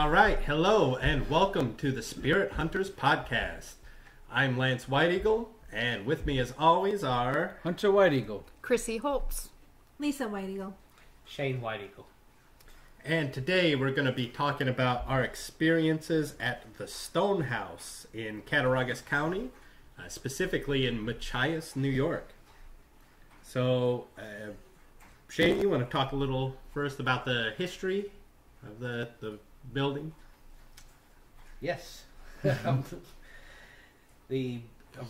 All right, hello and welcome to the Spirit Hunters Podcast. I'm Lance White Eagle, and with me as always are Hunter White Eagle, Chrissy Holtz, Lisa White Eagle, Shane White Eagle. And today we're going to be talking about our experiences at the Stone House in Cattaraugus County, specifically in Machias, New York. So, Shane, you want to talk a little first about the history of the building? Yes. The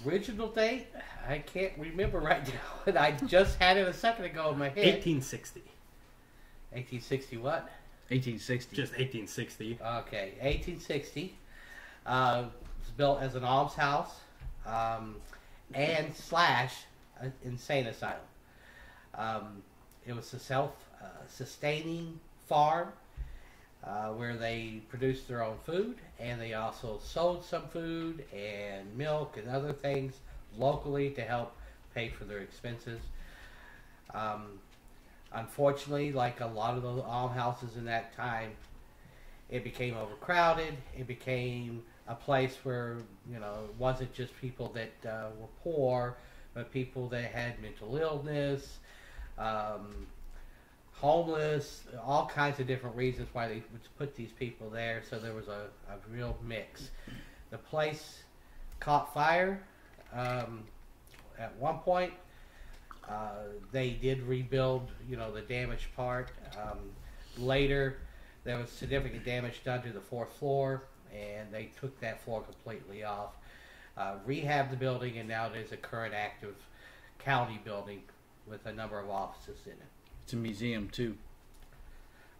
original date, I can't remember right now, and I just had it a second ago in my head. 1860. 1860 what? 1860. Just 1860. Okay, 1860. It was built as an almshouse and slash insane asylum. It was a self-sustaining farm where they produced their own food, and they also sold some food and milk and other things locally to help pay for their expenses. Unfortunately, like a lot of the almhouses in that time, it became overcrowded. It became a place where, it wasn't just people that were poor, but people that had mental illness, homeless, all kinds of different reasons why they would put these people there. So there was a real mix. The place caught fire at one point. They did rebuild, the damaged part. Later, there was significant damage done to the fourth floor, and they took that floor completely off, rehabbed the building, and now it is a current active county building with a number of offices in it. It's a museum too.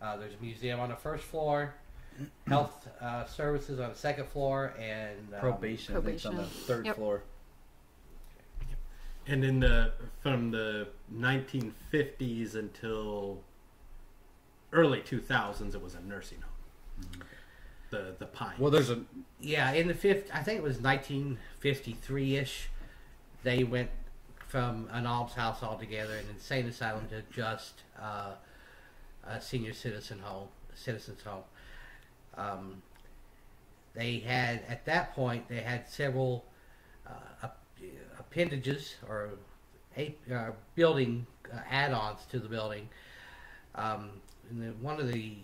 There's a museum on the first floor, health services on the second floor, and Probation. I think it's on the third floor. And from the 1950s until early 2000s, it was a nursing home. Mm-hmm. The Pines. Well, there's a in the I think it was 1953-ish. They went from an almshouse altogether, an insane asylum, to just a senior citizens home. They had, at that point, several appendages or building add-ons to the building. And one of the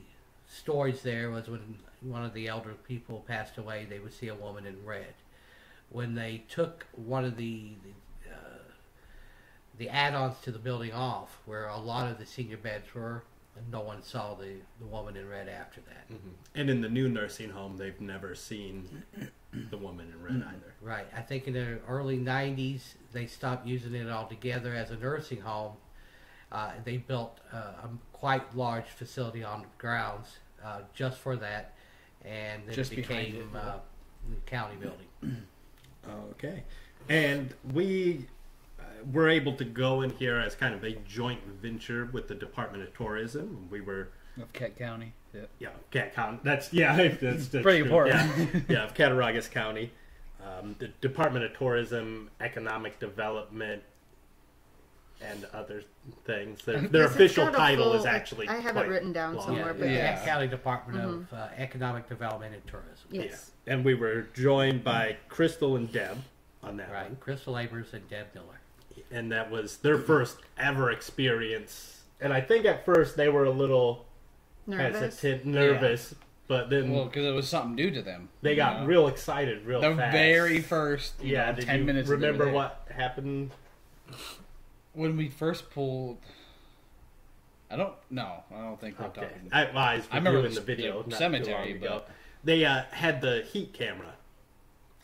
stories there was when one of the elder people passed away, they would see a woman in red. When they took one of the add-ons to the building off, where a lot of the senior beds were, and no one saw the woman in red after that. Mm-hmm. And in the new nursing home, they've never seen the woman in red either. Right. I think in the early 90s, they stopped using it altogether as a nursing home. They built a quite large facility on the grounds just for that, and then it became the county building. Okay. And we were able to go in here as kind of a joint venture with the Department of Tourism. We were of Catt County. Yeah, Catt County. That's pretty true. Important. Yeah, of Cattaraugus County. The Department of Tourism, Economic Development, and other things. Their official title is actually. I have it written down somewhere. But Catt County Department of Economic Development and Tourism. Yes. Yeah. And we were joined by Crystal and Deb on that one. Crystal Labers and Deb Miller. And that was their first ever experience. And I think at first they were a little nervous, but then because it was something new to them. They got real excited real fast. The very first 10 minutes. Remember what happened when we first pulled? I don't think we're talking. I remember in the video cemetery, but they had the heat camera.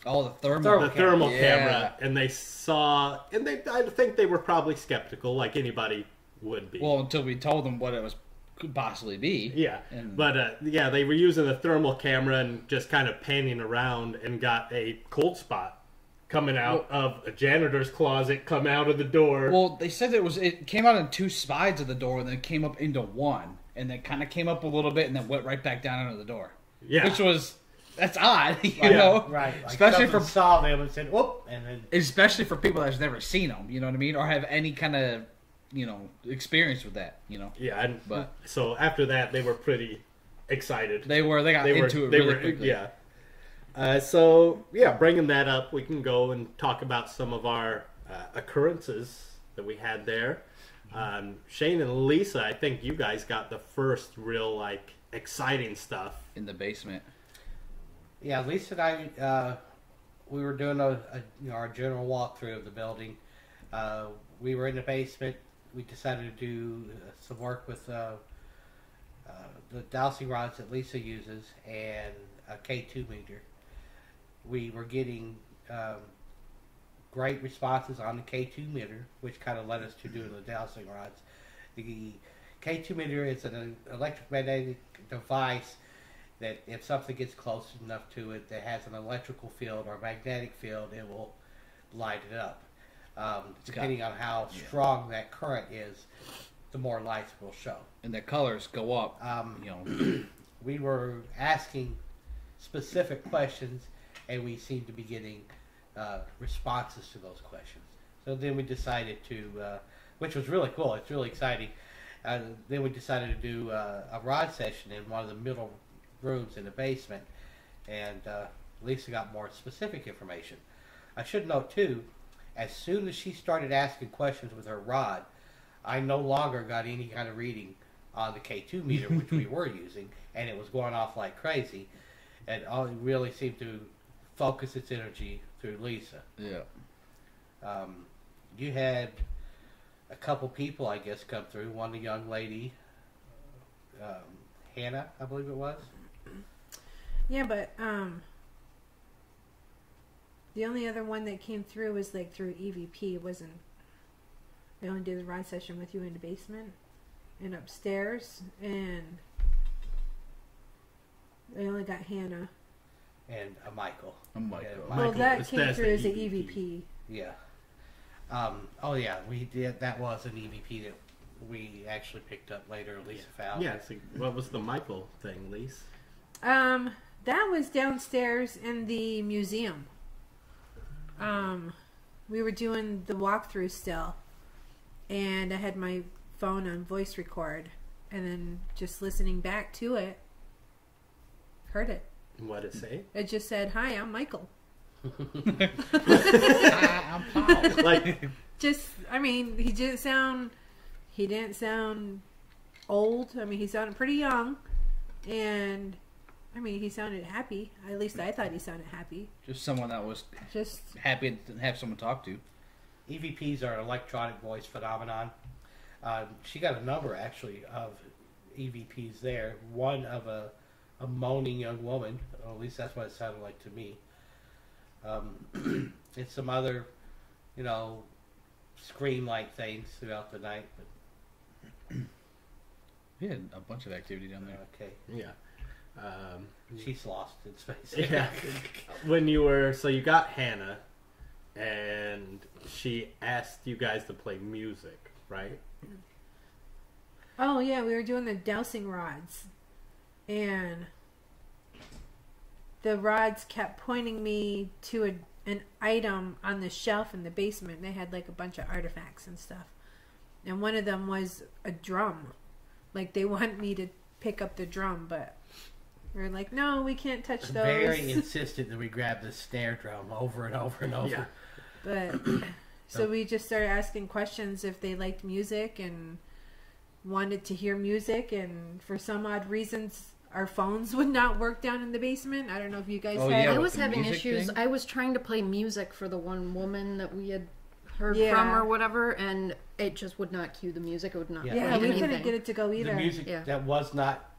Oh, the thermal camera, and they saw, and I think they were probably skeptical, like anybody would be. Well, until we told them what it could possibly be. Yeah, but they were using the thermal camera and just kind of panning around, and got a cold spot coming out of a janitor's closet, come out of the door. Well, they said it came out in two sides of the door, and then it came up into one, and then kind of came up a little bit, and then went right back down into the door. Yeah, which was. That's odd, you know? Right. Like especially for saw them and said, whoop, and then... Especially for people that's never seen them, you know what I mean? Or have any kind of, experience with that, Yeah, so after that, they were pretty excited. They got into it really quickly. Yeah. So, bringing that up, we can go and talk about some of our occurrences that we had there. Shane and Lisa, I think you guys got the first real, like, exciting stuff. In the basement. Yeah, Lisa and I, we were doing our general walkthrough of the building. We were in the basement. We decided to do some work with the dowsing rods that Lisa uses and a K2 meter. We were getting great responses on the K2 meter, which kind of led us to doing the dowsing rods. The K2 meter is an electromagnetic device that if something gets close enough to it that has an electrical field or magnetic field, it will light it up. Depending on how strong that current is, the more lights will show. And the colors go up. We were asking specific questions, and we seemed to be getting responses to those questions. So then we decided to, which was really cool, it's really exciting, then we decided to do a rod session in one of the middle rooms in the basement, and Lisa got more specific information. I should note too, as soon as she started asking questions with her rod, I no longer got any kind of reading on the K2 meter, which we were using, and it was going off like crazy, and all it really seemed to focus its energy through Lisa. Yeah. You had a couple people, I guess, come through. One, a young lady, Hannah, I believe it was. Yeah, but the only other one that came through was like through EVP. Wasn't I only did the ride session with you in the basement and upstairs, and I only got Hannah. And a Michael. Well, that came through as an EVP. Yeah. Oh yeah, we did. That was an EVP that we actually picked up later. Lisa found. Yeah. So what was the Michael thing, Lisa? That was downstairs in the museum. We were doing the walkthrough still, and I had my phone on voice record, and then just listening back to it, heard it. What did it say? It just said, "Hi, I'm Michael." I'm Paul. Like, just, I mean, he didn't sound old. I mean, he sounded pretty young, and I mean, he sounded happy. At least I thought he sounded happy. Just someone that was just happy to have someone to talk to. EVPs are an electronic voice phenomenon. She got a number, actually, of EVPs there. One of a moaning young woman, or at least that's what it sounded like to me. And some other, scream-like things throughout the night. But We had a bunch of activity down there. okay, yeah. she's lost in space. Yeah. So you got Hannah, and she asked you guys to play music, right? Oh yeah, we were doing the dowsing rods, and the rods kept pointing me to an item on the shelf in the basement. They had like a bunch of artifacts and stuff, and one of them was a drum. Like they wanted me to pick up the drum, but we were like, no, we can't touch those. Very insistent that we grab the snare drum over and over and over. Yeah. But so we just started asking questions if they liked music and wanted to hear music, and for some odd reasons our phones would not work down in the basement. I don't know if you guys had. Yeah, I with was the having music issues. thing? I was trying to play music for the one woman that we had heard Yeah. from or whatever, and it just would not cue the music. It would not Yeah. play Yeah, we anything. couldn't get it to go either. The music Yeah. that was not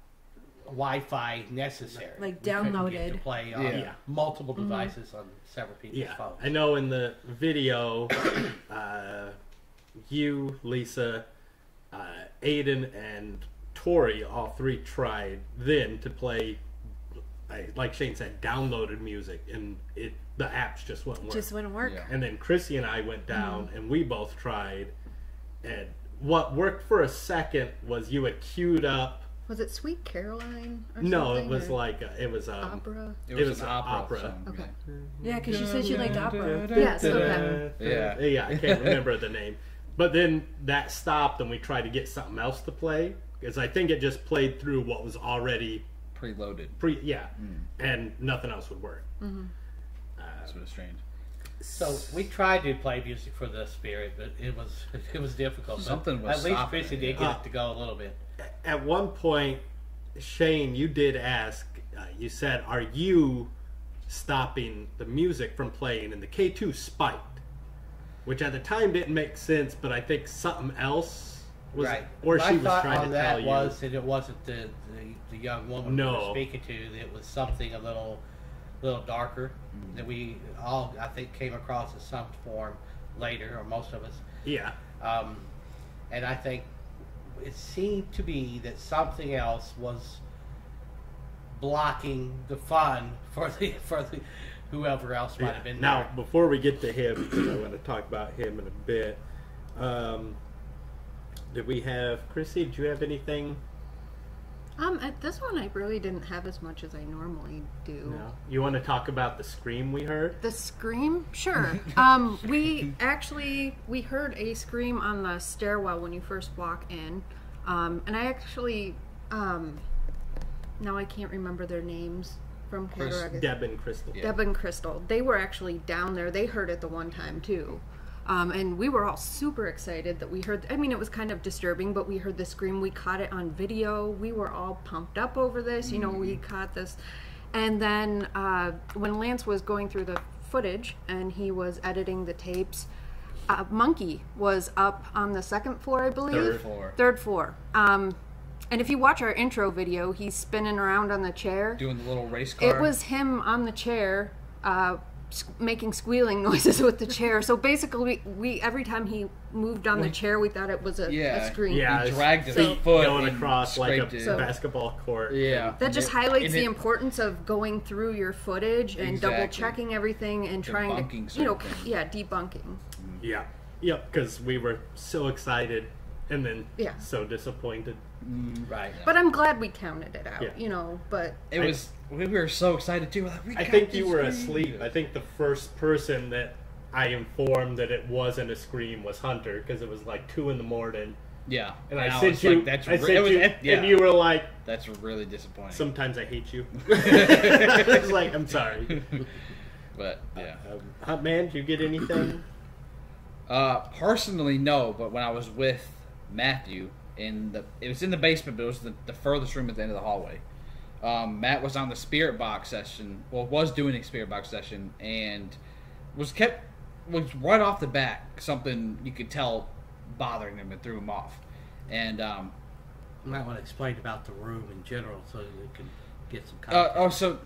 Wi-Fi necessary. Like We couldn't downloaded. get to play on Yeah. multiple devices on several people's Yeah. phones. I know in the video, you, Lisa, Aiden, and Tori, all three tried then to play, like Shane said, downloaded music, and the apps just wouldn't work. Just wouldn't work. Yeah. And then Chrissy and I went down, and we both tried, and what worked for a second was you had queued up. Was it Sweet Caroline? Or No, something, it was or like opera. It It was was an an opera. opera. Song. Okay. Yeah, because she said she liked opera. Yeah, so that- Yeah. Yeah, I can't remember the name. But then that stopped, and we tried to get something else to play, because I think it just played through what was already Preloaded. And nothing else would work. That's sort of strange. So we tried to play music for the spirit, but it was difficult. Something but was at least stopping Chrissy it. did get it to go a little bit. At one point, Shane, you did ask, you said, are you stopping the music from playing? And the K2 spiked, which at the time didn't make sense, but I think something else was, Right. or My she was thought trying on to that tell you. was that it wasn't the young woman we No. were speaking to. It was something a little darker that we all, I think, came across in some form later, or most of us. Yeah. And I think it seemed to be that something else was blocking the fun for the whoever else might have been Now, there. before we get to him, 'cause I want to talk about him in a bit. Did we have Chrissy? Did you have anything? At this one, I really didn't have as much as I normally do. No. You want to talk about the scream we heard? The scream? Sure. We heard a scream on the stairwell when you first walk in. And I actually, now I can't remember their names from Cattaraugus. Deb and Crystal. Yeah. Deb and Crystal. They were actually down there. They heard it the one time too. And we were all super excited that we heard, I mean, it was kind of disturbing, but we heard the scream. We caught it on video. We were all pumped up over this. You know, we caught this. And then when Lance was going through the footage and he was editing the tapes, Monkey was up on the second floor, I believe. Third floor. And if you watch our intro video, he's spinning around on the chair. Doing the little race car. It was him on the chair, making squealing noises with the chair. So basically, we every time he moved on the chair, we thought it was a scream. Yeah, He dragged his feet foot going and across like a scraped it. basketball court. Yeah. That just highlights the importance of going through your footage and Exactly. double checking everything and trying Debunking to, you know, certain things. debunking. Yeah. Yep, because we were so excited and then Yeah. so disappointed. Right. But I'm glad we counted it out, Yeah. you know, but It was. We were so excited too. We're like, we I got think this you were scream. asleep. I think the first person that I informed that it wasn't a scream was Hunter, because it was like 2 a.m. Yeah. And I was sent you, like, that's I re- sent it was- you, yeah. and you were like, That's really disappointing. sometimes I hate you. I was like, I'm sorry. But yeah. Hot man, did you get anything? Personally, no. But when I was with Matthew it was in the basement, but it was the furthest room at the end of the hallway. Matt was on the spirit box session. Well, was doing a spirit box session, and was right off the bat something you could tell bothering him and threw him off. And You might want to explain about the room in general so that we can get some context. so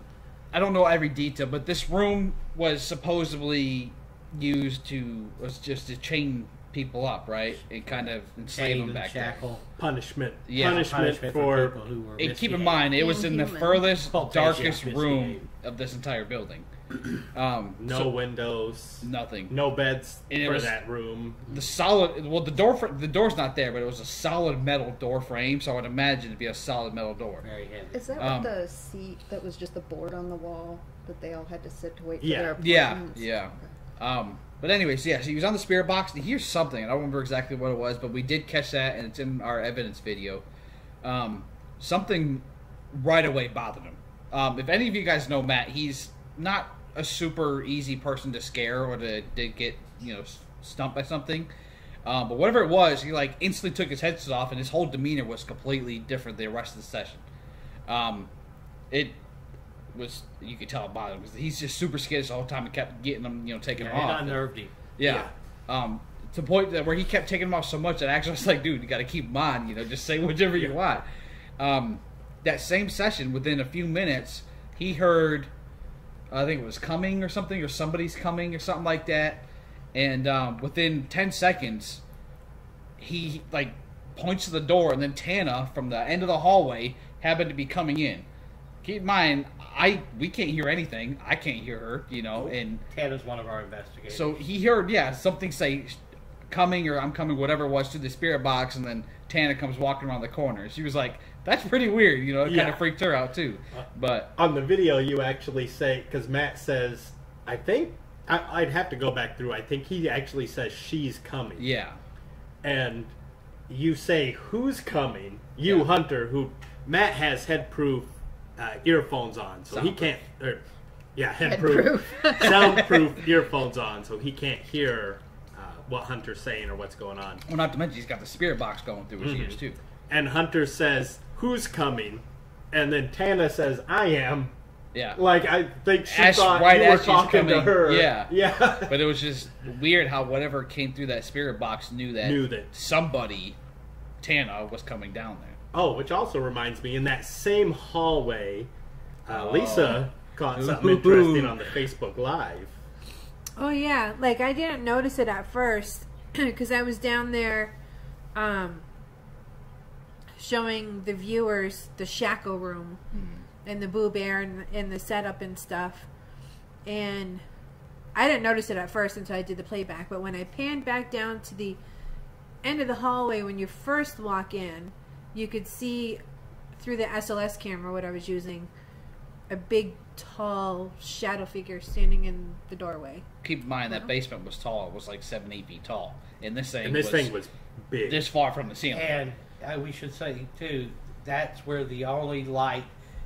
I don't know every detail, but this room was supposedly was just to chain people up, right? And kind of enslave Chain them and back there. shackle. Punishment. Yeah, punishment for people who were And keep in misbehaving. mind, it was in the Inhuman. furthest, Oh, darkest yeah, room misbehaved. of this entire building. no windows, Nothing. no beds And it for was- that room. The door's not there, but it was a solid metal door frame, so I would imagine it'd be a solid metal door. Very heavy. is that what the seat that was just the board on the wall that they all had to sit to wait for Yeah. their Yeah, appointments? yeah. But anyways, yeah, so he was on the spirit box, and he hears something. I don't remember exactly what it was, but we did catch that, and it's in our evidence video. Something right away bothered him. If any of you guys know Matt, he's not a super easy person to scare or to get, stumped by something. But whatever it was, he like instantly took his headset off, and his whole demeanor was completely different the rest of the session. It was, you could tell it bothered him because he's just super skittish the whole time and kept getting them, taking them It off. unnerved him. Yeah. To the point that where he kept taking them off so much that I actually was like, dude, you got to keep them on. Just say whatever you want. That same session, within a few minutes, he heard, I think it was coming or something, or somebody's coming or something like that. And within 10 seconds, he like points to the door, and then Tana from the end of the hallway happened to be coming in. Keep in mind, we can't hear anything. I can't hear her, and Tana's one of our investigators. so he heard, something say coming or I'm coming, whatever it was, to the spirit box, and then Tana comes walking around the corner. She was like, that's pretty weird, it kind Yeah. of freaked her out too. But On the video, you actually say, because Matt says, I think, I'd have to go back through, I think he actually says she's coming. yeah, And you say, who's coming? You, Yeah. Hunter, who Matt has head proof earphones on, so he Soundproof. can't. Headproof, soundproof earphones on, so he can't hear what Hunter's saying or what's going on. Well, not to mention he's got the spirit box going through his ears too. And Hunter says, "Who's coming?" And then Tana says, "I am." Yeah. Like, I think she As- thought right you were as she's talking to coming, her. yeah. Yeah. But it was just weird how whatever came through that spirit box knew that somebody, Tana, was coming down there. Oh, which also reminds me, in that same hallway, Lisa caught something interesting on the Facebook Live. Oh yeah, like I didn't notice it at first because I was down there showing the viewers the Shackle room and the Boo Bear and the setup and stuff, and I didn't notice it at first until I did the playback. But when I panned back down to the end of the hallway, when you first walk in, you could see through the SLS camera, what I was using, a big, tall shadow figure standing in the doorway. Keep in mind that basement was tall. It was like 7-8 feet tall. And this thing was big. this far from the ceiling. And we should say, too, that's where the only light,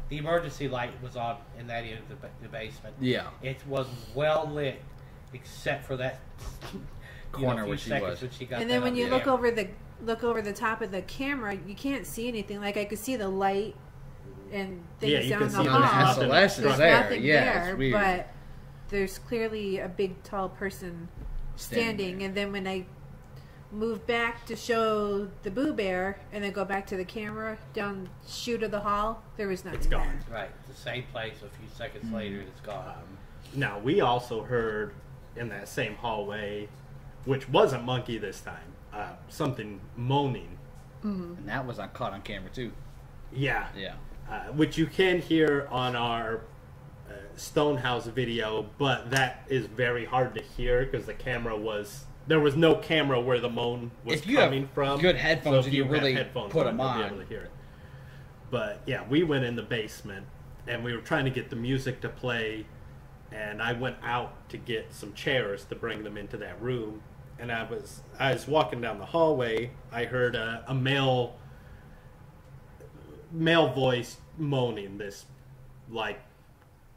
the emergency light, was on in that end of the basement. Yeah. It was well lit, except for that Corner few where she seconds was. when she got And then that when on you the look camera. over the top of the camera, you can't see anything. Like I could see the light and things you down can the see hall. nothing. SLS is There's there. nothing Yeah, there, it's weird. but there's clearly a big, tall person standing. there. And then when I move back to show the Boo Bear and then go back to the camera down chute of the hall, there was nothing It's gone. there. Right, the same place a few seconds later, it's gone. Now, we also heard in that same hallway, which wasn't Monkey this time, something moaning. And that was caught on camera too. Yeah. Yeah. Which you can hear on our Stonehouse video, but that is very hard to hear because there was no camera where the moan was If you coming have from. good headphones if and you have really headphones put 'em you'll on. be able to hear it. But yeah, we went in the basement and we were trying to get the music to play, and I went out to get some chairs to bring them into that room. And I was walking down the hallway. I heard a male voice moaning, this like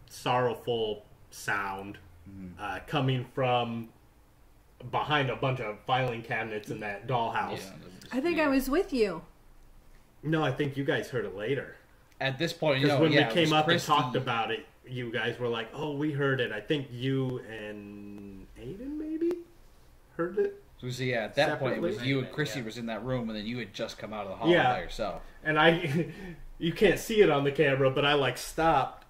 sorrowful sound coming from behind a bunch of filing cabinets in that dollhouse. I think I was with you. No, I think you guys heard it later. At this point, Because when we it came was up Christy. and talked about it, you guys were like, "Oh, we heard it." I think you and Aiden maybe heard it. So yeah, at that point, it was Separately? you and Chrissy was in that room, and then you had just come out of the hall Yeah. by yourself. And you can't see it on the camera, but I like stopped.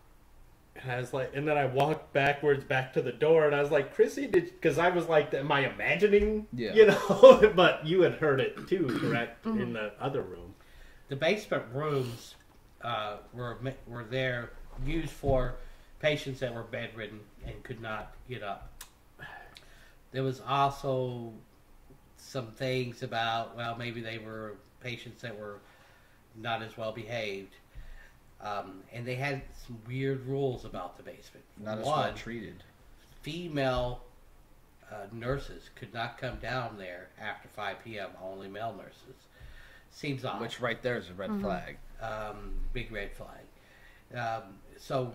And I was like, and then I walked backwards back to the door, and I was like, Chrissy, because I was like, am I imagining? Yeah. You know, but you had heard it too, correct? In the other room. The basement rooms were there used for patients that were bedridden and could not get up. There was also some things about, well, maybe they were patients that were not as well behaved. And they had some weird rules about the basement. Not as One, well treated. female nurses could not come down there after 5 p.m. Only male nurses. Seems odd. Which right there is a red flag. Big red flag. So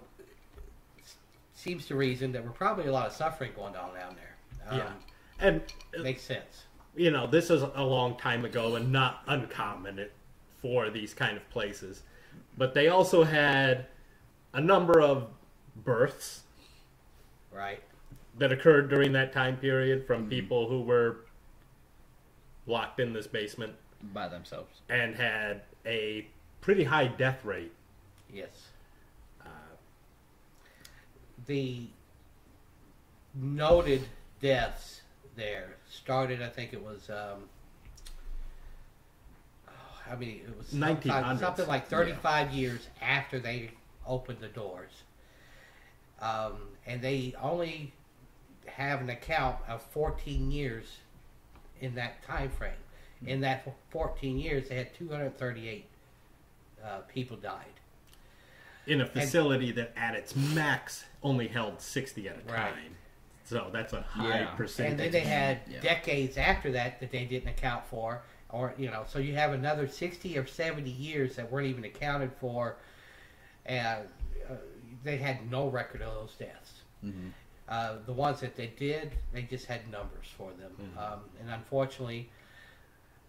seems to reason that we're probably a lot of suffering going on down there. Yeah. And, Makes sense. you know, this is a long time ago and not uncommon for these kind of places. But they also had a number of births Right. that occurred during that time period from people who were locked in this basement By themselves. and had a pretty high death rate. Yes. The noted deaths there started, I think it was, it was 1900s. something like 35 years after they opened the doors. And they only have an account of 14 years in that time frame. In that 14 years, they had 238 people died. In a facility that at its max only held 60 at a time. Right. So that's a high Yeah. percentage. And then they had Yeah. decades after that they didn't account for, or so you have another 60 or 70 years that weren't even accounted for and they had no record of those deaths. The ones that they did, they just had numbers for them. And unfortunately,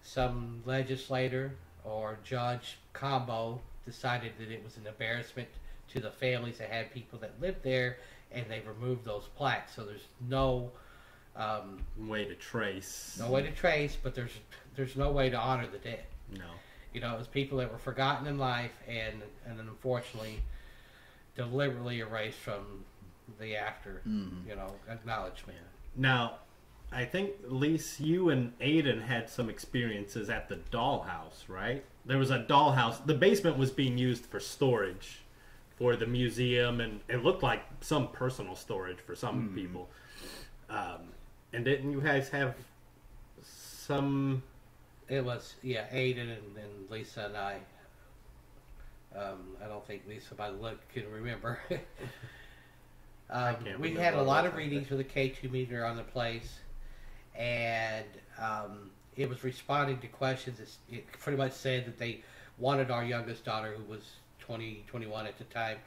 some legislator or judge combo decided that it was an embarrassment to the families that had people that lived there, and they removed those plaques. So there's no way to trace. no way to trace, but there's no way to honor the dead. No. You know, it was people that were forgotten in life and unfortunately deliberately erased from the after, you know, acknowledgement. Now, I think, Lise, you and Aiden had some experiences at the dollhouse, right? There was a dollhouse. The basement was being used for storage for the museum, and it looked like some personal storage for some people. And didn't you guys have some... It was, yeah, Aiden and Lisa and I. I don't think Lisa, by the look, can remember. We had a lot of readings with the K2 meter on the place, and it was responding to questions. It pretty much said that they wanted our youngest daughter, who was 21 at the time,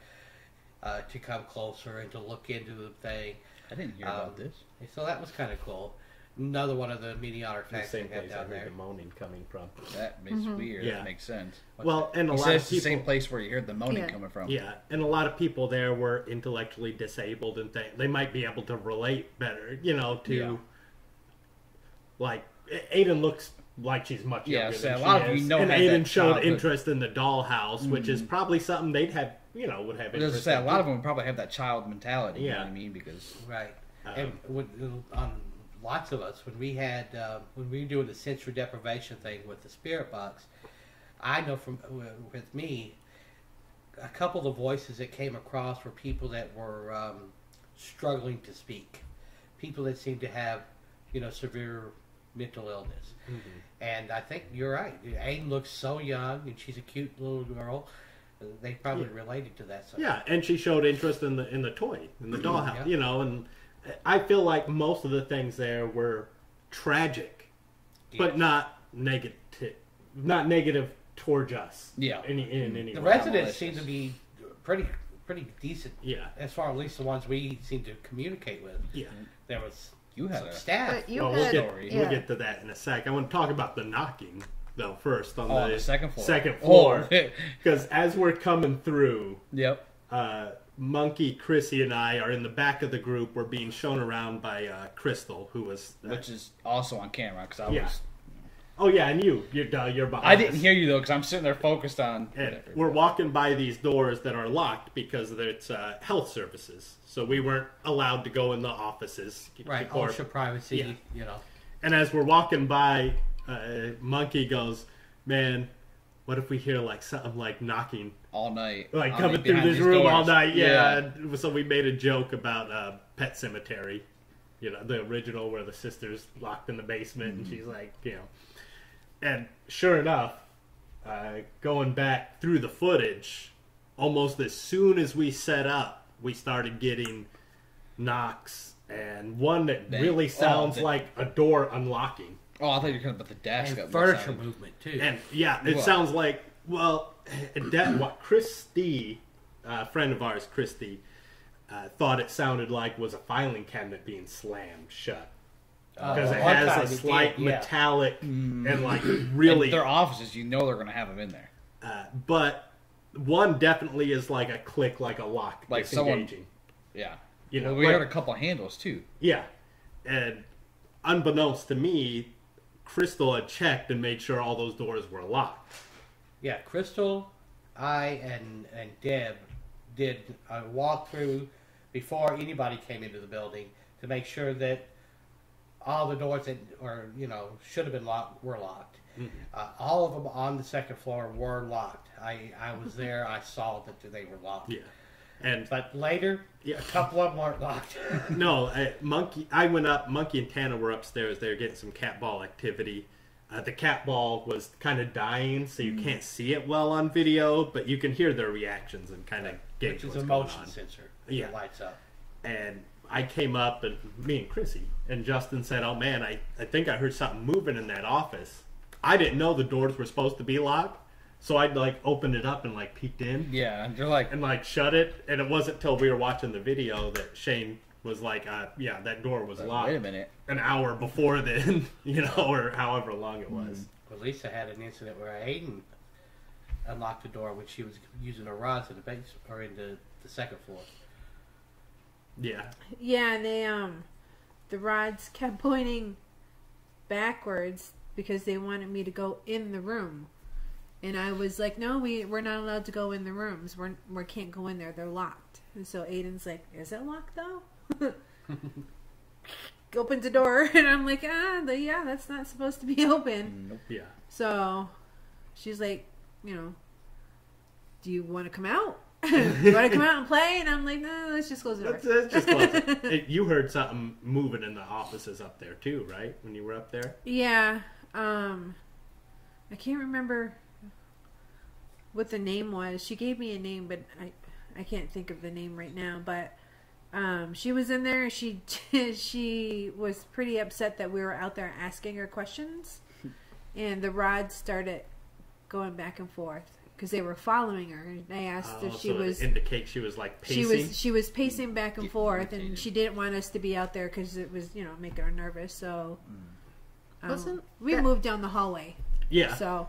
to come closer and to look into the thing. I didn't hear about this. So that was kind of cool. Another one of the mini The artifacts same we had place I down heard there. the moaning coming from. That makes weird. Yeah. That makes sense. Well, and a He lot said of it's the people... same place where you heard the moaning Yeah. coming from. Yeah, and a lot of people there were intellectually disabled, and they might be able to relate better, you know, to... Yeah. Like, Aiden looks like she's much Yeah, younger so than a she lot of is. you know and had Aiden that showed childhood. interest in the dollhouse, which is probably something they'd have, you know, would have But as I interest said, in. a lot of them probably have that child mentality. You know Yeah. what I mean? Because Right. And on lots of us, when we were doing the sensory deprivation thing with the spirit box, I know from with me, a couple of the voices that came across were people that were struggling to speak, people that seemed to have, you know, severe mental illness. And I think you're right. Aiden looks so young, and she's a cute little girl. They probably related to that. Yeah, and she showed interest in the toy, in the dollhouse, Yeah. you know, and I feel like most of the things there were tragic, but not negative towards us. Yeah. In any The way. residents seem to be pretty decent. Yeah. As far at least the ones we seem to communicate with. Yeah. There was you had some a staff. But you Well, had, we'll get to that in a sec. I want to talk about the knocking, though, first on on the second floor. Second floor. Oh. Because as we're coming through, Yep. Monkey, Chrissy, and I are in the back of the group. We're being shown around by Crystal, who was... Which is also on camera because I Yeah. was. Oh, yeah, and you're behind I didn't us. hear you though because I'm sitting there focused on. And Whatever. we're walking by these doors that are locked because it's health services. So we weren't allowed to go in the offices. Right, before- OSHA privacy, Yeah. you know. And as we're walking by, Monkey goes, "Man, what if we hear like something like knocking, all night. like on coming the- through behind this these room doors. all night?" Yeah. So we made a joke about Pet Cemetery, you know, the original where the sister's locked in the basement and she's like, you know. And sure enough, going back through the footage, almost as soon as we set up, we started getting knocks, and one that Bang. really sounds Oh, like a door unlocking. Oh, I thought you were going to put the desk And up. furniture movement, too. And yeah, it Wow. sounds like, well, what Christy, a friend of ours, Christy, thought it sounded like was a filing cabinet being slammed shut. Because it one has time a it slight did, yeah. metallic and like In really, their offices, you know they're going to have them in there. but one definitely is like a click, like a lock, Like someone- disengaging. Yeah. You know, Well, we like- heard a couple handles too. Yeah, and unbeknownst to me, Crystal had checked and made sure all those doors were locked. Yeah, Crystal, I, and Deb did a walkthrough before anybody came into the building to make sure that all the doors that should have been locked were locked. All of them on the second floor were locked. I was there. I saw that they were locked. Yeah, and But later, Yeah. a couple of them weren't locked. no, Monkey. I went up. Monkey and Tana were upstairs. They were getting some cat ball activity. The cat ball was kind of dying, so you can't see it well on video, but you can hear their reactions and kind of gauge Which is what's a going motion on. sensor. Yeah. It lights up. And I came up, and me and Chrissy and Justin said, "Oh man, I think I heard something moving in that office." I didn't know the doors were supposed to be locked, So I'd like opened it up and like peeked in. Yeah, and they're like, And like shut it, and it wasn't till we were watching the video that Shane was like, yeah, that door was locked. wait a minute. An hour before then, you know, or however long it was. Well, Lisa had an incident where Aiden unlocked the door when she was using her rods in the base or in the second floor. Yeah. Yeah, they the rods kept pointing backwards because they wanted me to go in the room. And I was like, no, we're not allowed to go in the rooms. We can't go in there. They're locked. And so Aiden's like, is it locked though? Opens the door, and I'm like, yeah, that's not supposed to be open. Nope. Yeah. So she's like, you know, do you want to come out? You want to come out and play? And I'm like, no, let's just close the door. Let's just close it. You heard something moving in the offices up there too, right? When you were up there? Yeah. I can't remember what the name was. She gave me a name, but I can't think of the name right now. But she was in there. She was pretty upset that we were out there asking her questions, and the rods started going back and forth because they were following her. And I asked if she was indicate she was like pacing. She was pacing back and forth, and irritated. she didn't want us to be out there because it was making her nervous. So we moved down the hallway. Yeah. So.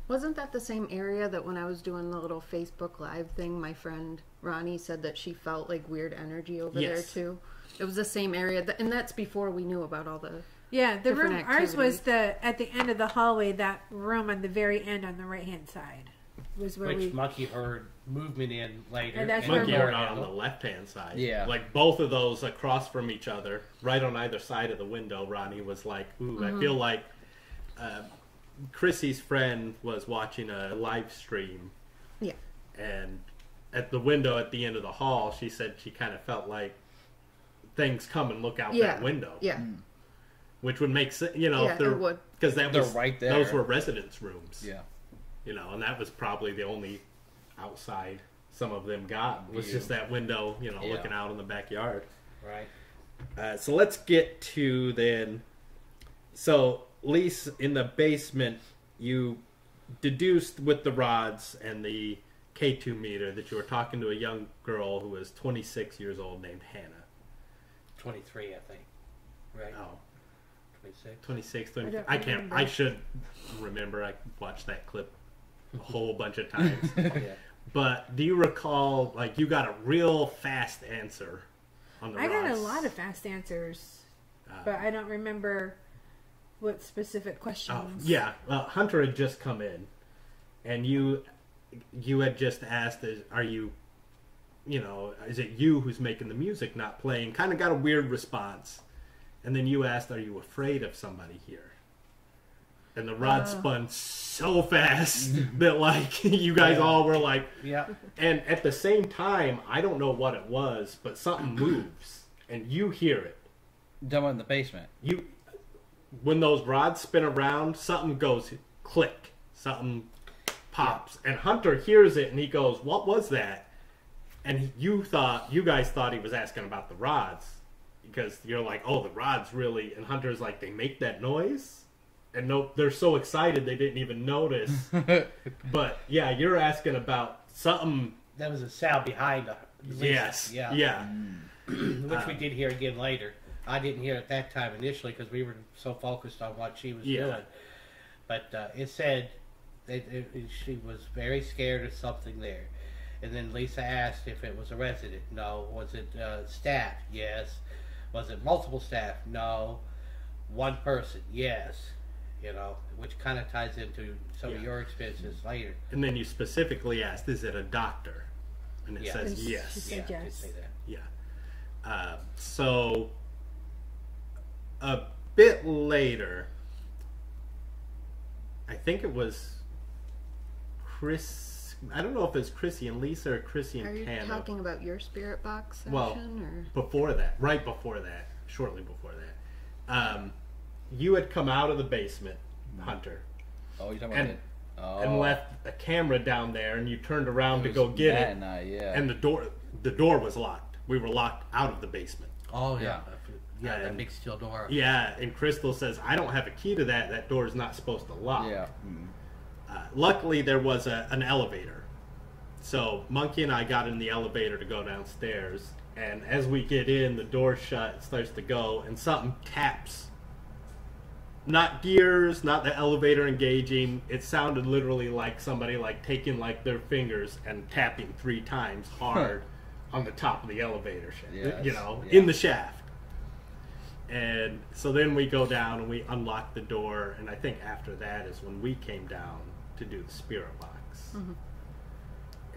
Wasn't that the same area that when I was doing the little Facebook Live thing, my friend Ronnie said that she felt like weird energy over there too? It was the same area, and that's before we knew about all the Yeah, the different room. Ours was activity. at the end of the hallway. That room on the very end on the right hand side was where Which Monkey heard movement in later. And that's Monkey where heard on the left hand side. Yeah. Like both of those across from each other, right on either side of the window. Ronnie was like, ooh, I feel like Chrissy's friend was watching a live stream. Yeah. And at the window at the end of the hall, she said she kind of felt like things come and look out that window. Yeah. Which would make sense, you know, Yeah, if they're, it would. because that They're was right there. Those were residence rooms. Yeah. You know, and that was probably the only outside some of them got was View. just that window, you know, Yeah. looking out in the backyard. Right. So let's get to then. So, Lise, in the basement, you deduced with the rods and the K2 meter that you were talking to a young girl who was 26 years old named Hannah. 23, I think. Right? Oh, 26. 26, I 20. don't I can't. remember. I should remember. I watched that clip a whole bunch of times. Yeah. But do you recall, like, you got a real fast answer on the I got a rods? lot of fast answers, but I don't remember what specific questions. Oh, yeah. Hunter had just come in, and you had just asked, are you, is it you who's making the music, not playing? Kind of got a weird response. And then you asked, are you afraid of somebody here? And the rod spun so fast that, like, you guys all were like... Yeah. And at the same time, I don't know what it was, but something moves, and you hear it. Down in the basement. When those rods spin around, something goes click. Something pops. And Hunter hears it, and he goes, what was that? And you guys thought he was asking about the rods. Because you're like, oh, the rods really... And Hunter's like, they make that noise? And no, they're so excited they didn't even notice. But, yeah, you're asking about something... That was a sound behind her. Yes. Yeah. Which we did hear again later. I didn't hear it that time initially because we were so focused on what she was doing. But it said that she was very scared of something there. And then Lisa asked if it was a resident. No. Was it staff? Yes. Was it multiple staff? No. One person? Yes. Which kind of ties into some of your experiences later. And then you specifically asked, is it a doctor? And it says She yes. said I did yes. say that. Yeah. So a bit later, I think it was Chris. I don't know if it's Chrissy and Lisa or Chrissy and Are you Tana. talking about your spirit box session? Well, or? before that, right before that, shortly before that, you had come out of the basement, Hunter, Oh, you're talking about it? and left a camera down there, and you turned around to go Matt get and it, I, yeah. and the door was locked. We were locked out of the basement. Oh, yeah. Yeah, that And- big steel door. Yeah, and Crystal says, I don't have a key to that. That door is not supposed to lock. Yeah. luckily, there was an elevator. So Monkey and I got in the elevator to go downstairs. And as we get in, the door shut, it starts to go, and something taps. Not gears, not the elevator engaging. It sounded literally like somebody like taking like their fingers and tapping 3 times hard on the top of the elevator shaft, in the shaft. And so then we go down and we unlock the door, and I think after that is when we came down to do the spirit box. Mm-hmm.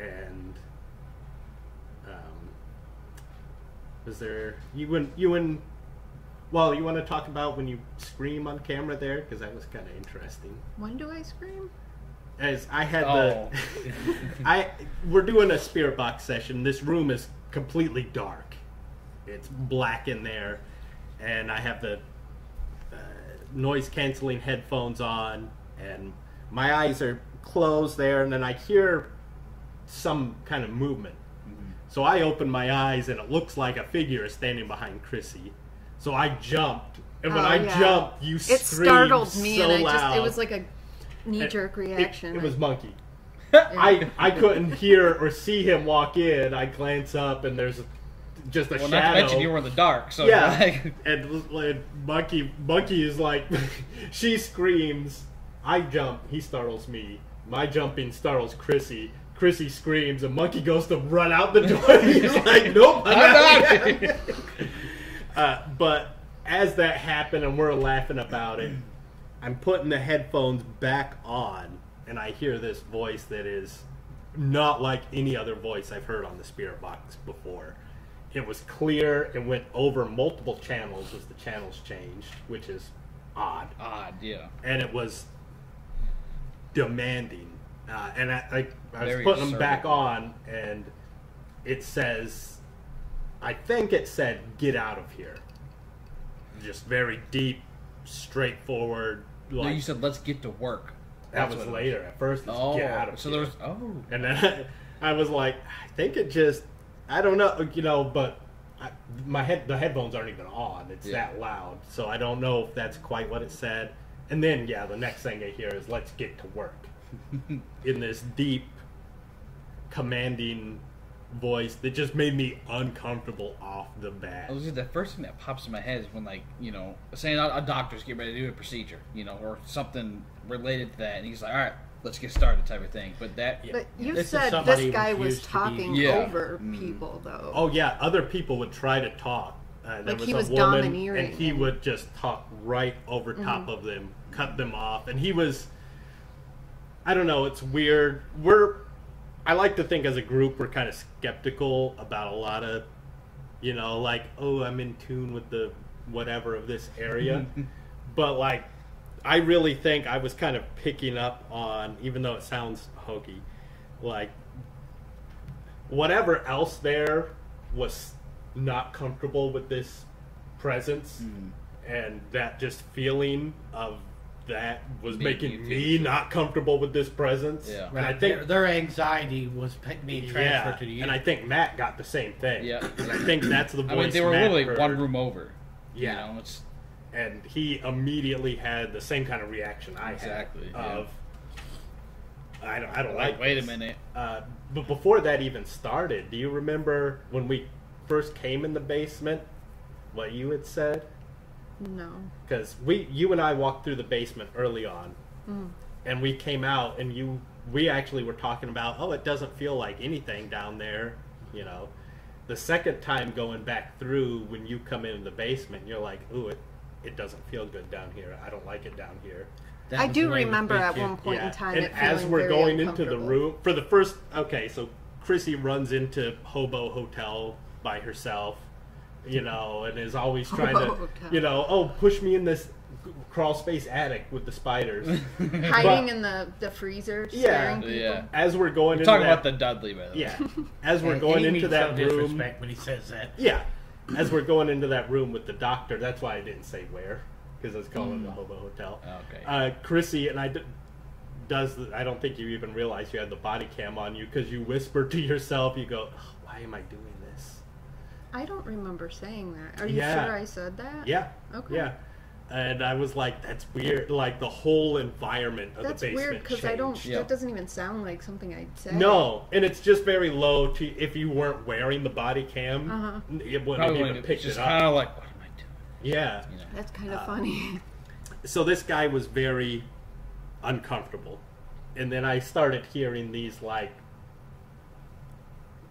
And was there you and well, you want to talk about when you scream on camera there, because that was kind of interesting. When do I scream? As I had we're doing a spirit box session. This room is completely dark. It's black in there, and I have the noise canceling headphones on, and my eyes are closed there, and then I hear some kind of movement. Mm-hmm. So I open my eyes, and it looks like a figure is standing behind Chrissy. So I jumped, and when I jumped, you screamed so loud. It startled me, and it was like a knee-jerk reaction. It was Monkey. I couldn't hear or see him walk in. I glance up, and there's just a shadow. Not to mention you were in the dark, so and Monkey is like, she screams. I jump. He startles me. My jumping startles Chrissy. Chrissy screams, and Monkey goes to run out the door. He's like, nope, I'm out. But as that happened and we're laughing about it, I'm putting the headphones back on, and I hear this voice that is not like any other voice I've heard on the Spirit Box before. It was clear. It went over multiple channels as the channels changed, which is odd. Yeah. And it was demanding. And I was Very putting them back assertive. on, and it says, I think it said, "Get out of here." Just very deep, straightforward. No, Like, you said, "Let's get to work." that That's was what it later. At first, it's "Get out of so here." there's And then I was like, I think it just, I don't know, but the headphones aren't even on. It's that loud. So I don't know if that's quite what it said. And then, the next thing I hear is, "Let's get to work." In this deep, commanding voice that just made me uncomfortable off the bat. The first thing that pops in my head is when, saying a doctor's getting ready to do a procedure, or something related to that, and he's like, "All right, let's get started," type of thing. But that, But you This is said somebody this guy who was used to be- talking Yeah. over people, though. Oh yeah, other people would try to talk. There Like was he a was woman, domineering and he them. would just talk right over top of them, cut them off, and he was. I don't know. It's weird. I like to think as a group we're kind of skeptical about a lot of, I'm in tune with the whatever of this area, but I really think I was kind of picking up on, even though it sounds hokey, whatever else there was not comfortable with this presence, and that just feeling of that was making me not comfortable with this presence. Yeah. And I think their anxiety was being transferred to you. and I think Matt got the same thing. Yeah. And I think that's the voice they were Matt literally heard. one room over. Yeah. It's And he immediately had the same kind of reaction I Exactly, had. yeah. Of, I don't like wait this. a minute. But before that even started, do you remember when we first came in the basement, what you had said? No. Because you and I walked through the basement early on, and we came out, and we actually were talking about, it doesn't feel like anything down there, The second time going back through, when you come in the basement, you're like, ooh, it doesn't feel good down here. I don't like it down here. I do remember at one point in time And it as feeling we're very going into the uncomfortable. room, for the first, so Chrissy runs into Hobo Hotel by herself, and is always trying Hobo to, Hotel. push me in this crawl space attic with the spiders. Hiding in the freezer, staring people. Yeah. As we're going into Talking that, about the Dudley, by the way. yeah, as we're And going Amy into that showed room, disrespect when he says that. yeah, as we're going into that room with the doctor, that's why I didn't say where, because I was calling it the Hobo Hotel. Okay. Chrissy and I I don't think you even realized you had the body cam on you, because you whispered to yourself, you go, "Oh, why am I doing this?" I don't remember saying that. Are you Yeah. sure I said that? Yeah. Okay. Yeah. And I was like, that's weird. Like, the whole environment of That's the basement weird because changed. Yeah. that doesn't even sound like something I'd say. No, and it's just very low. If you weren't wearing the body cam, it wouldn't have even picked just it kind up. of like, what am I doing? Yeah. You know? That's kind of funny. So this guy was very uncomfortable. And then I started hearing these, like,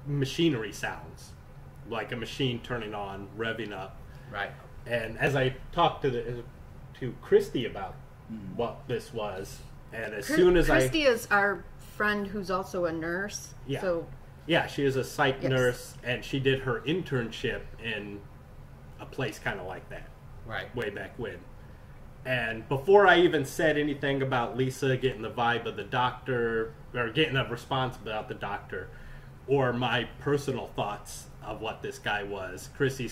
machinery sounds. Like a machine turning on, revving up. Right. And as I talked to Christy about what this was, and as soon as Christy is our friend who's also a nurse. Yeah. So yeah, she is a psych Yes. nurse, and she did her internship in a place kind of like that. Right. Way back when. And before I even said anything about Lisa getting the vibe of the doctor, or getting a response about the doctor, or my personal thoughts of what this guy was, Christy,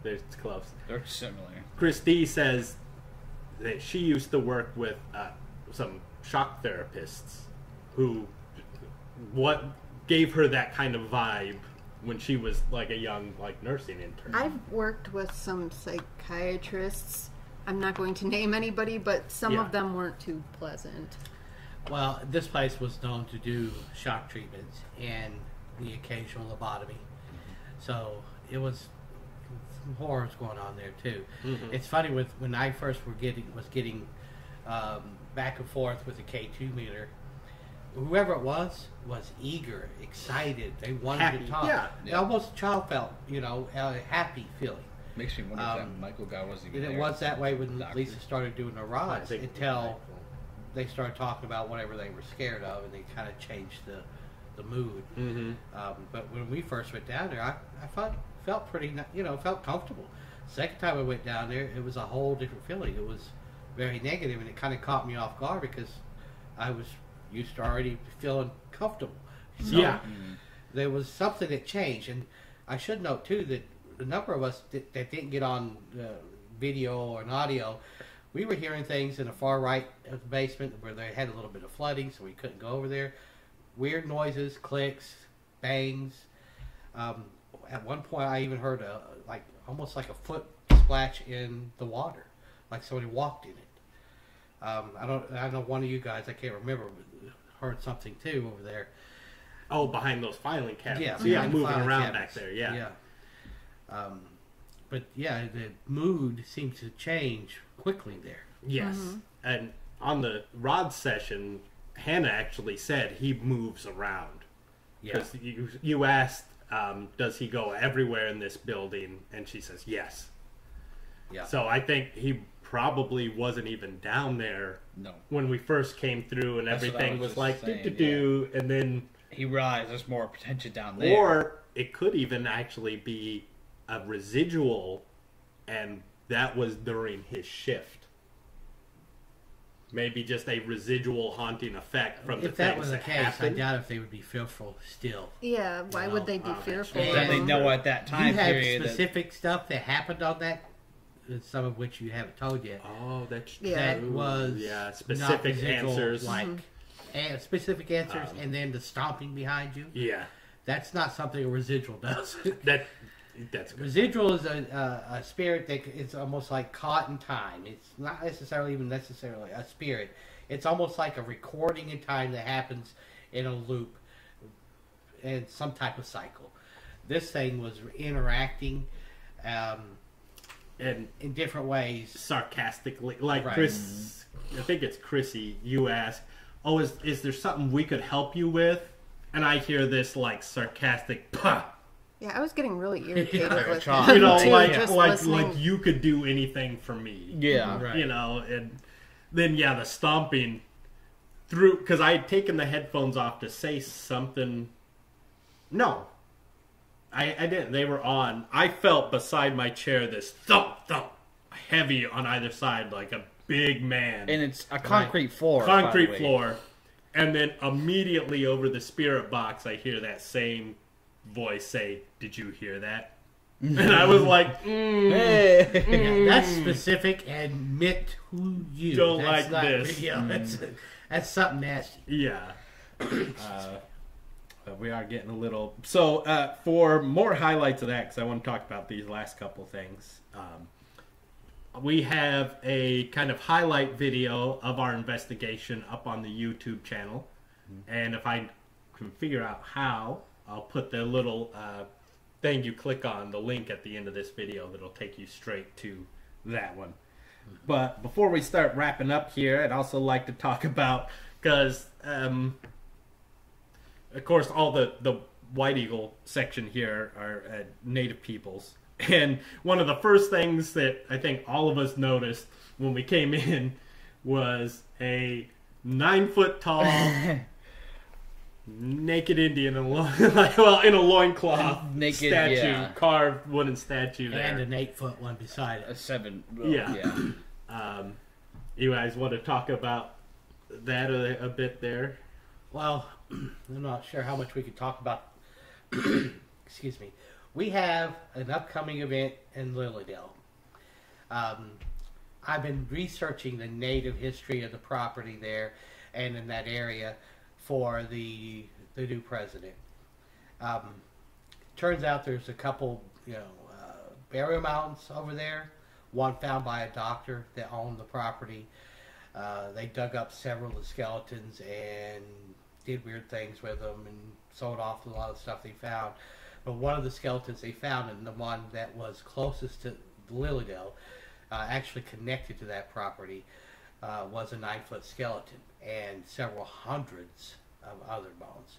there's close. They're similar. Christy says that she used to work with some shock therapists who gave her that kind of vibe when she was like a young nursing intern. I've worked with some psychiatrists. I'm not going to name anybody, but some Yeah. of them weren't too pleasant. Well, this place was known to do shock treatments and the occasional lobotomy. So it was some horrors going on there too. Mhm. It's funny when I first was getting back and forth with the K2 meter. Whoever it was eager, excited. They wanted Happy, to talk. yeah. Almost child felt, a happy feeling. Makes me wonder if that Michael guy wasn't even And it there. was that way when Doctor. Lisa started doing her I rods think- until they started talking about whatever they were scared of, and they kind of changed the mood. Mm-hmm. But when we first went down there, I felt pretty, felt comfortable. Second time I went down there, it was a whole different feeling. It was very negative, and it kind of caught me off guard because I was used to already feeling comfortable. So Yeah. there was something that changed, and I should note too that the number of us that didn't get on video or an audio, we were hearing things in the far right of the basement where they had a little bit of flooding, so we couldn't go over there. Weird noises, clicks, bangs. At one point, I even heard almost like a foot splash in the water, like somebody walked in it. I know one of you guys, I can't remember, heard something too over there. Oh, behind those filing cabinets. Yeah, Yeah, behind the moving filing around cabinets. back there. Yeah. But yeah, the mood seems to change quickly there. Yes. And on the rod session, Hannah actually said he moves around. Yeah. Because you asked, does he go everywhere in this building? And she says yes. Yeah. So I think he probably wasn't even down there No. when we first came through, and That's what I everything was was just like saying, do, and then, He realized there's more potential down there. or it could even actually be a residual, and that was during his shift. Maybe just a residual haunting effect from the If that things was the that case, I happened. doubt if they would be fearful still. Yeah, why would they be that's fearful? true. That they of know at that time you have period. specific stuff that happened on that, some of which you haven't told yet. Oh, that's Yeah. That was yeah, not specific residual, answers. like specific answers, and then the stomping behind you. Yeah, That's not something a residual does. that's good. Residual is a spirit that it's almost like caught in time. It's not necessarily a spirit. It's almost like a recording in time that happens in a loop and some type of cycle. This thing was interacting And in different ways. sarcastically, like Right. Chris, I think it's Chrissy. You ask, "Oh, is there something we could help you with?" And I hear this like sarcastic, "Pah!" Yeah, I was getting really irritated Like a with child. him, You know, too, like just like listening. you could do anything for me. Yeah. Right. You know, and then the stomping through, because I had taken the headphones off to say something. No, I didn't. They were on. I felt beside my chair this thump, thump, heavy on either side, like a big man. And it's a concrete floor. by the Concrete way. floor. And then immediately over the spirit box, I hear that same voice say, "Did you hear that?" And I was like, Hey. Yeah, that's specific and meant to you. Don't That's like not this. video. That's something nasty. yeah. But we are getting a little... So, for more highlights of that, because I want to talk about these last couple things. we have a kind of highlight video of our investigation up on the YouTube channel. And if I can figure out how, I'll put the little thing you click on, the link at the end of this video that'll take you straight to that one. But before we start wrapping up here, I'd also like to talk about, because of course all the White Eagle section here are native peoples. And one of the first things that I think all of us noticed when we came in was a 9-foot tall naked Indian in a loincloth naked statue, yeah. carved wooden statue there. And an 8-foot one beside it. A 7. Yeah. You guys want to talk about that a bit there? Well, I'm not sure how much we could talk about. Excuse me. We have an upcoming event in Lilydale. I've been researching the native history of the property there and in that area for the new president. Turns out there's a couple, burial mounds over there. One found by a doctor that owned the property. They dug up several of the skeletons and did weird things with them and sold off a lot of stuff they found. But one of the skeletons they found, and the one that was closest to Lilydale, actually connected to that property, was a 9-foot skeleton and several hundreds of other bones.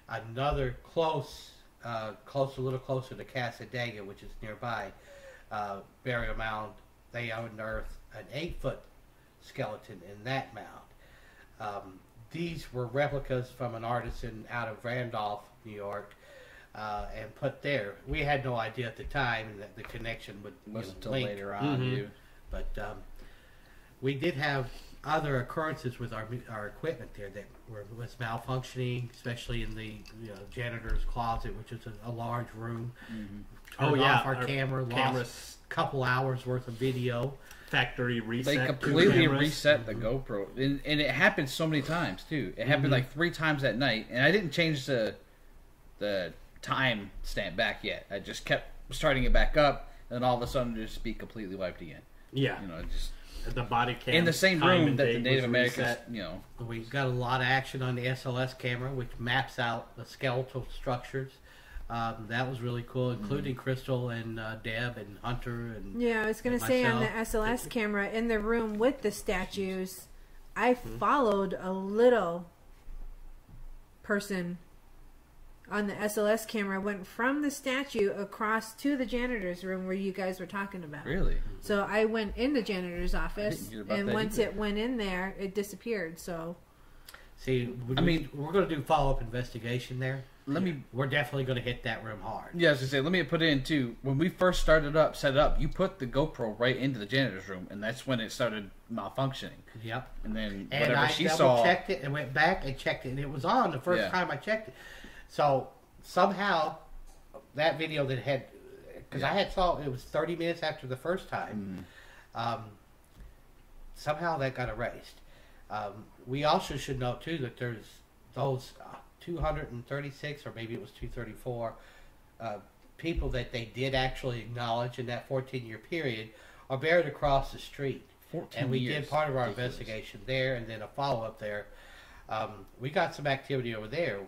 Another a little closer to Catt, which is nearby, burial mound, they unearthed an 8-foot skeleton in that mound. These were replicas from an artisan out of Randolph, New York, and put there. We had no idea at the time that the connection would Wasn't until link. later on. But we did have other occurrences with our equipment there that was malfunctioning, especially in the janitor's closet, which is a large room. Turned off our camera, lost a couple hours worth of video. Factory reset. They completely reset the GoPro, and it happened so many times too. It happened like 3 times that night, and I didn't change the time stamp back yet. I just kept starting it back up, and then all of a sudden just be completely wiped again. Yeah, just the body cam in the same room that the Native Americans. We've got a lot of action on the SLS camera, which maps out the skeletal structures. That was really cool, including Crystal and Deb and Hunter and I was going to say on the SLS camera in the room with the statues, I followed a little person on the SLS camera, went from the statue across to the janitor's room where you guys were talking about. Really? So I went in the janitor's office, and once either. it went in there, it disappeared. So, see, we're going to do follow-up investigation there. We're definitely going to hit that room hard. Yeah, I was going to say, let me put it in too. When we first set it up, you put the GoPro right into the janitor's room, and that's when it started malfunctioning. Yep. And then and whatever she saw, checked it and went back and checked it, and it was on the first time I checked it. So somehow that video that had, because I had saw it was 30 minutes after the first time, somehow that got erased. We also should note too that there's those 236 or maybe it was 234 people that they did actually acknowledge in that 14-year period are buried across the street. 14 and we years. did part of our investigation there and then a follow-up there. We got some activity over there.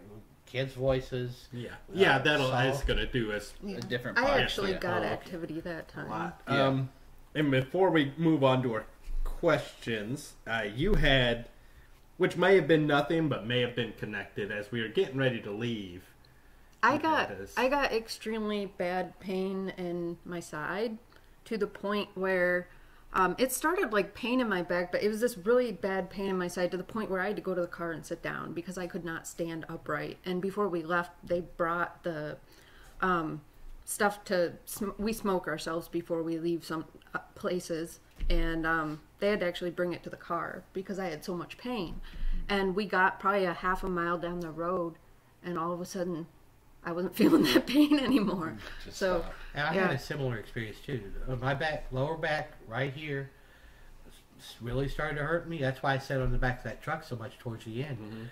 Kids' voices. Yeah, that's going to do us a different I part. actually got activity that time. a lot. Yeah. And before we move on to our questions, you had, which may have been nothing, but may have been connected as we were getting ready to leave. I got extremely bad pain in my side to the point where it started like pain in my back, but it was this really bad pain in my side to the point where I had to go to the car and sit down because I could not stand upright. And before we left, they brought the stuff we smoke ourselves before we leave some places, and they had to actually bring it to the car because I had so much pain. And we got probably a half a mile down the road, and all of a sudden I wasn't feeling that pain anymore. And I had a similar experience too. My lower back, right here, really started to hurt me. That's why I sat on the back of that truck so much towards the end.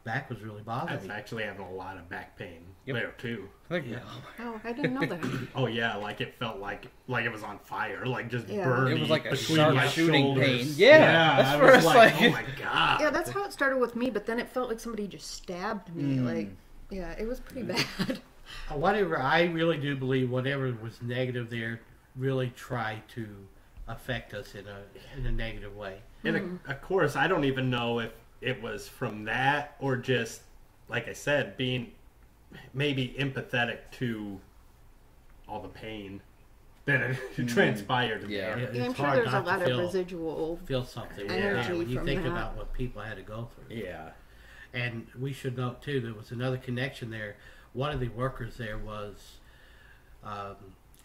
back was really I bothering was me. actually having a lot of back pain Yep. there too. Yeah. Oh, I didn't know that. Oh yeah, like it felt like it was on fire, like just Yeah. burning. It was like a between sharp my shooting shoulders. pain. Yeah, that's I where was it's like, like- oh my god. Yeah, that's how it started with me, but then it felt like somebody just stabbed me. Like, yeah, it was pretty bad. Whatever, I really do believe whatever was negative there really tried to affect us in a negative way. And of course, I don't even know if it was from that or just, like I said, being maybe empathetic to all the pain that transpired in Yeah. there. Yeah, I'm It's sure hard there's a not to lot of feel- residual. Feel something energy when you from think that. about what people had to go through. Yeah. And we should note too, there was another connection there. One of the workers there was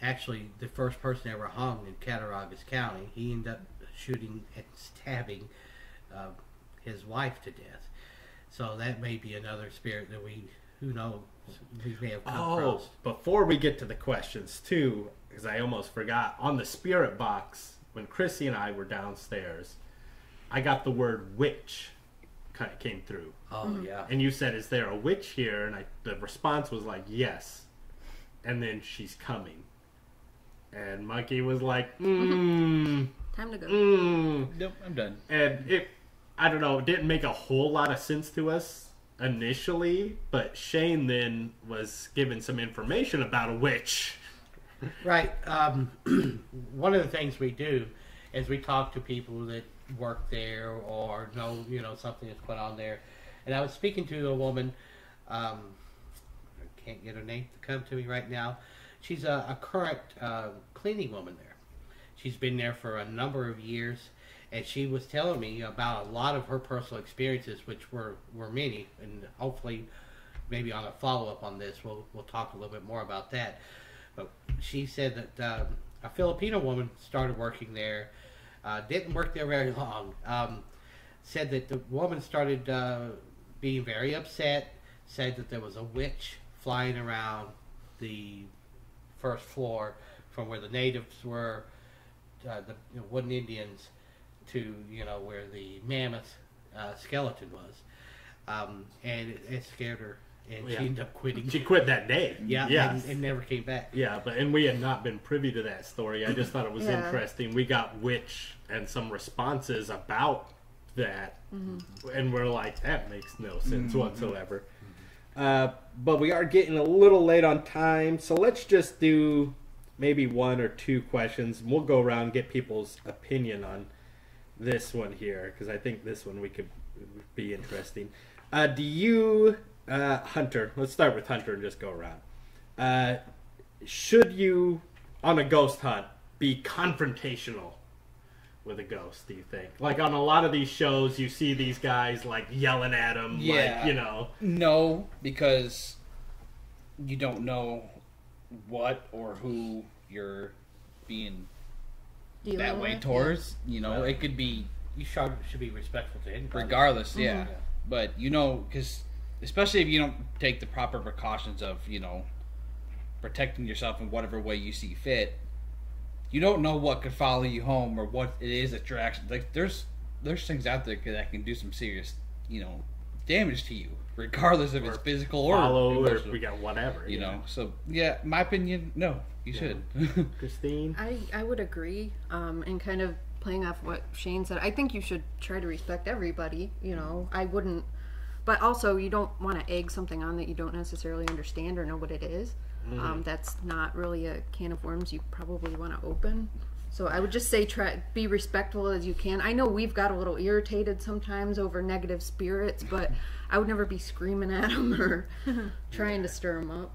actually the first person ever hung in Cattaraugus County. He ended up shooting and stabbing his wife to death. So that may be another spirit that who knows, we may have come Oh, across. before we get to the questions too, because I almost forgot, on the spirit box, when Chrissy and I were downstairs, I got the word witch kind of came through. Oh, yeah. And you said, is there a witch here? And the response was like, yes. And then she's coming. And Monkey was like, Time to go. Nope, I'm done. And I don't know, it didn't make a whole lot of sense to us initially, but Shane then was given some information about a witch. Right. One of the things we do is we talk to people that work there or know, something that's put on there. And I was speaking to a woman, I can't get her name to come to me right now. She's a current cleaning woman there. She's been there for a number of years, and she was telling me about a lot of her personal experiences, which were many, and hopefully maybe on a follow-up on this, we'll talk a little bit more about that. But she said that a Filipino woman started working there, didn't work there very long, said that the woman started being very upset, said that there was a witch flying around the first floor from where the natives were, the wooden Indians, to where the mammoth skeleton was, and it scared her, and Yeah. she ended up quitting. She quit that day. Yeah, Yes. and never came back. Yeah, and we had not been privy to that story. I just thought it was Yeah. interesting. We got witch and some responses about that, and we're like, that makes no sense whatsoever. But we are getting a little late on time, so let's just do maybe one or two questions. We'll go around and get people's opinion on this one here, because I think this one would be interesting. Do you, Hunter, let's start with Hunter and just go around. Should you, on a ghost hunt, be confrontational with a ghost, do you think? Like on a lot of these shows, you see these guys like yelling at them, Yeah. No, because you don't know what or who you're being Dealing that way with, towards. Well, It could be You should be respectful to anybody. regardless, yeah. But because especially if you don't take the proper precautions of protecting yourself in whatever way you see fit, you don't know what could follow you home or what it is that you're actually like. There's things out there that can do some serious damage to you, regardless if it's physical or follow, or emotional. if we got whatever. So yeah, my opinion, no, you should. Christine? I would agree, and kind of playing off what Shane said, I think you should try to respect everybody, I wouldn't, but also you don't want to egg something on that you don't necessarily understand or know what it is. That's not really a can of worms you probably want to open. So I would just say be respectful as you can. I know we've got a little irritated sometimes over negative spirits, but I would never be screaming at them or trying to stir them up.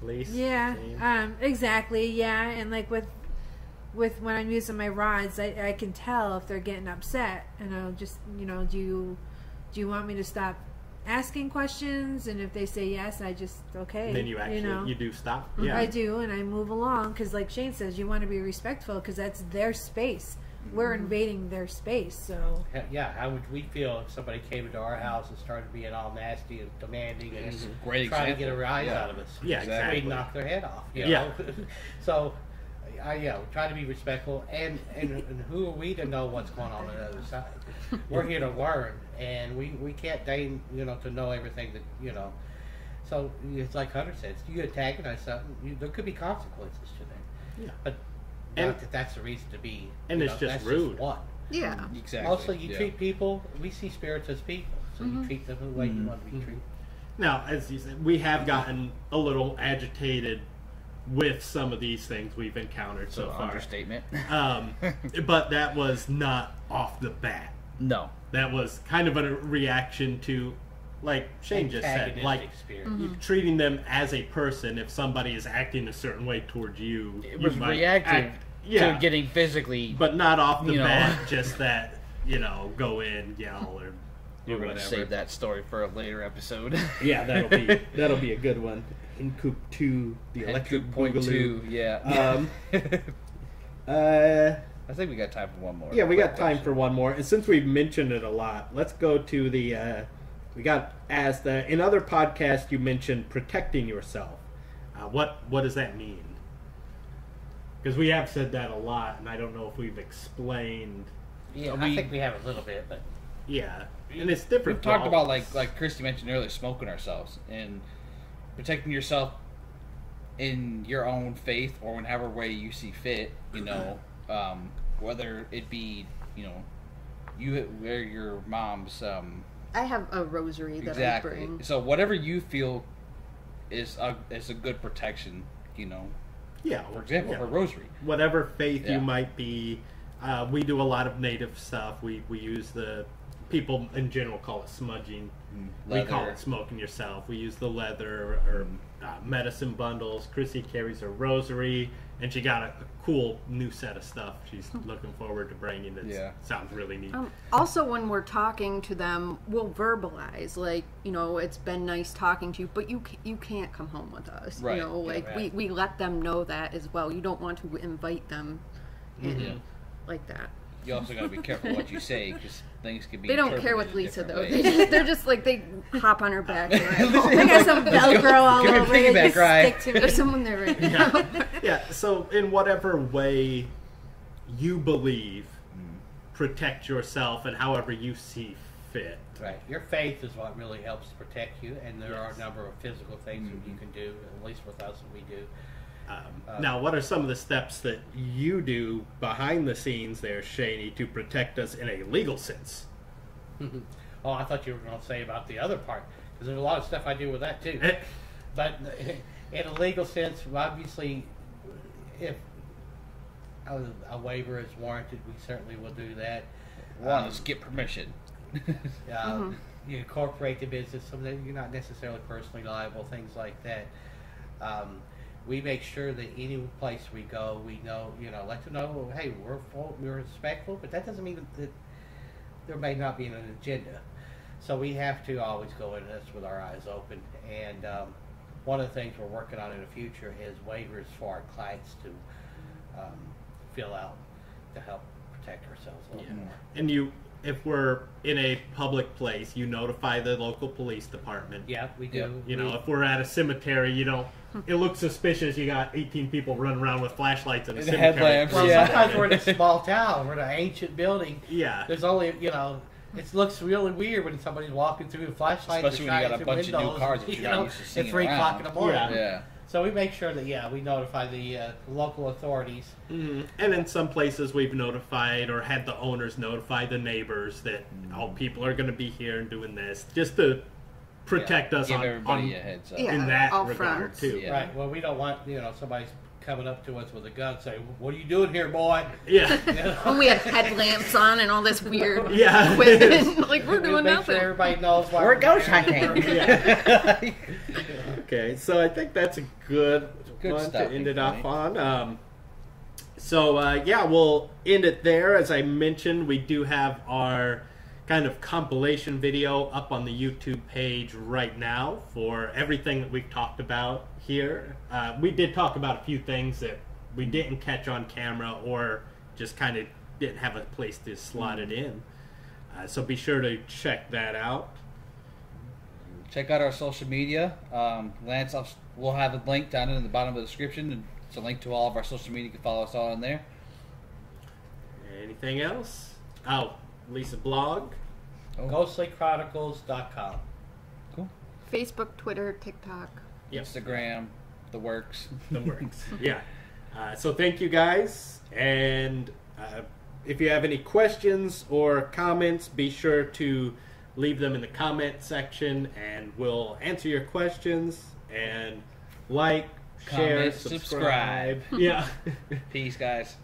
Lise? Yeah, Same? exactly. Yeah, and like with when I'm using my rods, I can tell if they're getting upset, and I'll just do you want me to stop asking questions? And if they say yes, I just okay. Then you actually you do stop. Yeah, I do, and I move along because, like Shane says, you want to be respectful because that's their space. We're invading their space, so Yeah, how would we feel if somebody came into our house and started being all nasty and demanding and Great trying to example. get a rise Yeah. out of us? Yeah, exactly. We'd knock their head off. Yeah. So, try to be respectful, and who are we to know what's going on the other side? We're here to learn, and we can't deign, to know everything that, So it's like Hunter says, you antagonize something, there could be consequences to that. Yeah. But not that that's the reason to be. And it's just that's rude. Just one. Yeah. Exactly. Mostly you treat people, we see spirits as people, so you treat them the way you want to be treated. Now, as you said, we have gotten a little agitated with some of these things we've encountered so far. Understatement. But that was not off the bat. No. That was kind of a reaction to, like Shane just said, like spirit. treating them as a person. If somebody is acting a certain way towards you, It you was might reactive act- yeah, to getting physically. but not off the you know. bat. Just that, go in, yell, or We're going to whatever. save that story for a later episode. Yeah, that'll be a good one. In Coop 2, the electric point boogaloo. 2, yeah. I think we got time for one more. Yeah, we got Quick time question. for one more. And since we've mentioned it a lot, let's go to the. We got in other podcasts you mentioned protecting yourself. What does that mean? Because we have said that a lot, and I don't know if we've explained. Yeah, I think we have a little bit, but Yeah, and it's different. We've for talked all about of us. like Christy mentioned earlier, smoking ourselves and protecting yourself in your own faith or in however way you see fit. Whether it be you wear your mom's I have a rosary that I bring. So whatever you feel is a good protection. Yeah, For example, yeah. her rosary. Whatever faith Yeah. you might be, we do a lot of native stuff. We use the people in general call it smudging. We call Leather. it smoking yourself. We use the leather or medicine bundles. Chrissy carries her rosary, and she got a cool new set of stuff she's looking forward to bringing. That Yeah. sounds really neat. Also, when we're talking to them, we'll verbalize, it's been nice talking to you, but you can't come home with us. Right. right. we let them know that as well. You don't want to invite them in Yeah. like that. You also got to be careful what you say because things can be. They don't care interpreted with in Lisa, different though. ways. They're just they hop on her back. And I got some Velcro all Give me a over. They piggyback just ride. stick to me. There's someone there right now. Yeah, so in whatever way you believe, protect yourself and however you see fit. right, your faith is what really helps protect you, and there are Yes. a number of physical things that you can do, at least with us, that we do. Now, what are some of the steps that you do behind the scenes there, Shaney, to protect us in a legal sense? Oh, I thought you were going to say about the other part, because there's a lot of stuff I do with that too. But in a legal sense, obviously, if a waiver is warranted, we certainly will do that. One is get permission. You incorporate the business so that you're not necessarily personally liable, things like that. We make sure that any place we go, we know, let them know, hey, we're respectful, but that doesn't mean that there may not be an agenda. So we have to always go into this with our eyes open. And one of the things we're working on in the future is waivers for our clients to fill out to help protect ourselves a little more. And if we're in a public place, you notify the local police department. Yeah, we do. If we're at a cemetery, it looks suspicious. You got 18 people running around with flashlights in a And cemetery. headlamps. Well, Yeah. sometimes we're in a small town. We're in an ancient building. Yeah. There's only, it looks really weird when somebody's walking through with flashlights. Especially when you got a bunch of new cars that you're not used to seeing At 3 o'clock in the morning. Yeah. Yeah. So we make sure that, we notify the local authorities. And in some places, we've notified or had the owners notify the neighbors that people are going to be here and doing this, just to protect us Give on everybody a heads up. Yeah. in that all regard fronts. too. Yeah. Right. Well, we don't want, somebody's coming up to us with a gun saying, what are you doing here, boy? Yeah. When we have headlamps on and all this weird Yeah. equipment, we're We doing make nothing. sure everybody knows why We're ghost there. hunting. Yeah. Okay, so I think that's a good one stuff, to end it Frank. off on. We'll end it there. As I mentioned, we do have our kind of compilation video up on the YouTube page right now for everything that we've talked about here. We did talk about a few things that we didn't catch on camera or just kind of didn't have a place to slot it in. So be sure to check that out. Check out our social media. Lance, we'll have a link down in the bottom of the description and It's a link to all of our social media. You can follow us all on there. Anything else? Oh, Lisa blog. GhostlyChronicles.com. Cool. Facebook, Twitter, TikTok. Yep. Instagram, the works. The works. Yeah. So thank you guys, and if you have any questions or comments, be sure to leave them in the comment section, and we'll answer your questions. And like, share, Comment, subscribe. Yeah. Peace, guys.